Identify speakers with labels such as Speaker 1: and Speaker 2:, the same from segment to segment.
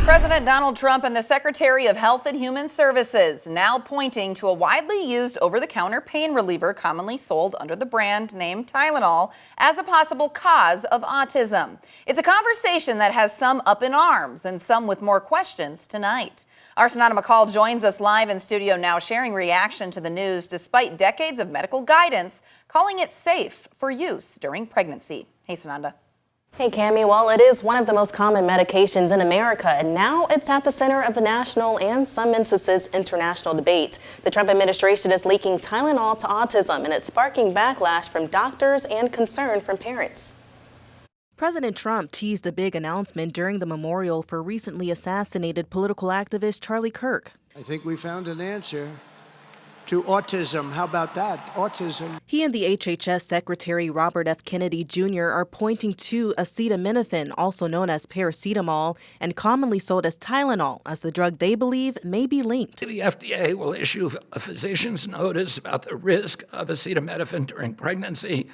Speaker 1: President Donald Trump and the Secretary of Health and Human Services now pointing to a widely used over-the-counter pain reliever commonly sold under the brand name Tylenol as a possible cause of autism. It's a conversation that has some up in arms and some with more questions tonight. Our Sananda McCall joins us live in studio now, sharing reaction to the news despite decades of medical guidance calling it safe for use during pregnancy. Hey, Sananda.
Speaker 2: Hey, Cami. Well, it is one of the most common medications in America, and now it's at the center of a national and, some instances, international debate. The Trump administration is linking Tylenol to autism, and it's sparking backlash from doctors and concern from parents.
Speaker 3: President Trump teased a big announcement during the memorial for recently assassinated political activist Charlie Kirk.
Speaker 4: I think we found an answer to autism. How about that? Autism.
Speaker 3: He and the HHS Secretary Robert F. Kennedy Jr. are pointing to acetaminophen, also known as paracetamol, and commonly sold as Tylenol, as the drug they believe may be linked.
Speaker 5: The FDA will issue a physician's notice about the risk of acetaminophen during pregnancy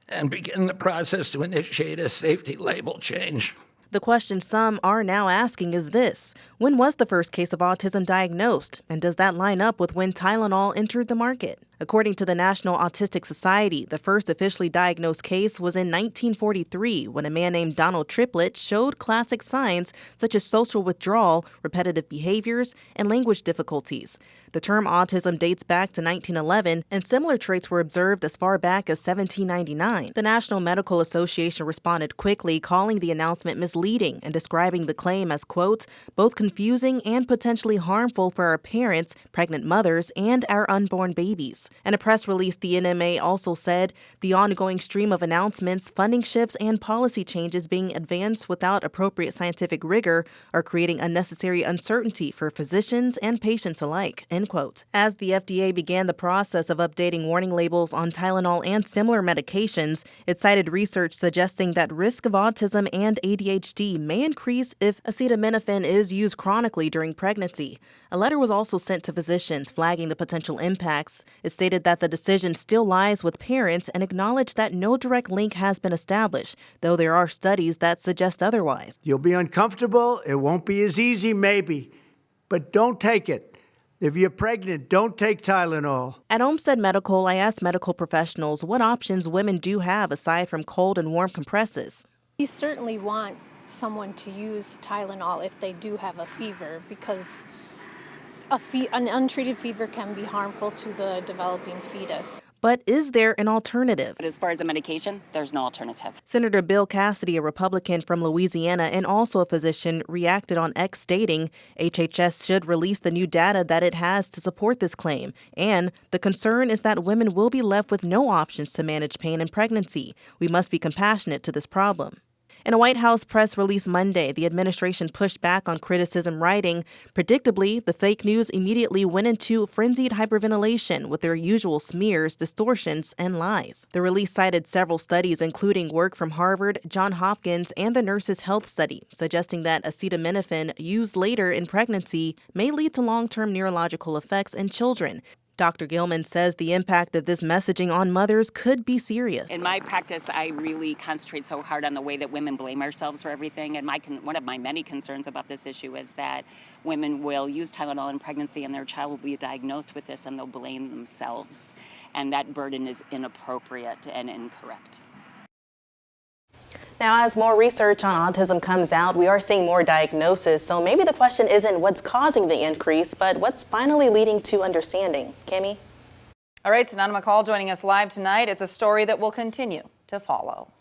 Speaker 5: and begin the process to initiate a safety label change.
Speaker 3: The question some are now asking is this: when was the first case of autism diagnosed? And does that line up with when Tylenol entered the market? According to the National Autistic Society, the first officially diagnosed case was in 1943 when a man named Donald Triplett showed classic signs such as social withdrawal, repetitive behaviors, and language difficulties. The term autism dates back to 1911, and similar traits were observed as far back as 1799. The National Medical Association responded quickly, calling the announcement misleading and describing the claim as, quote, both confusing and potentially harmful for our parents, pregnant mothers, and our unborn babies. In a press release, the NMA also said the ongoing stream of announcements, funding shifts, and policy changes being advanced without appropriate scientific rigor are creating unnecessary uncertainty for physicians and patients alike, end quote. As the FDA began the process of updating warning labels on Tylenol and similar medications, it cited research suggesting that risk of autism and ADHD may increase if acetaminophen is used chronically during pregnancy. A letter was also sent to physicians flagging the potential impacts. It stated that the decision still lies with parents and acknowledged that no direct link has been established, though there are studies that suggest otherwise.
Speaker 4: You'll be uncomfortable. It won't be as easy, maybe, but don't take it. If you're pregnant, don't take Tylenol.
Speaker 3: At Olmsted Medical, I asked medical professionals what options women do have aside from cold and warm compresses.
Speaker 6: We certainly want someone to use Tylenol if they do have a fever, because an untreated fever can be harmful to the developing fetus.
Speaker 3: But is there an alternative?
Speaker 7: But as far as a medication, there's no alternative.
Speaker 3: Senator Bill Cassidy, a Republican from Louisiana and also a physician, reacted on X stating HHS should release the new data that it has to support this claim. And the concern is that women will be left with no options to manage pain in pregnancy. We must be compassionate to this problem. In a White House press release Monday, the administration pushed back on criticism, writing, predictably, the fake news immediately went into frenzied hyperventilation with their usual smears, distortions, and lies. The release cited several studies, including work from Harvard, Johns Hopkins, and the Nurses' Health Study, suggesting that acetaminophen used later in pregnancy may lead to long-term neurological effects in children. Dr. Gilman says the impact of this messaging on mothers could be serious.
Speaker 7: In my practice, I really concentrate so hard on the way that women blame ourselves for everything. And one of my many concerns about this issue is that women will use Tylenol in pregnancy and their child will be diagnosed with this and they'll blame themselves. And that burden is inappropriate and incorrect.
Speaker 2: Now, as more research on autism comes out, we are seeing more diagnosis. So maybe the question isn't what's causing the increase, but what's finally leading to understanding. Cami?
Speaker 1: All right, Sananda McCall joining us live tonight. It's a story that will continue to follow.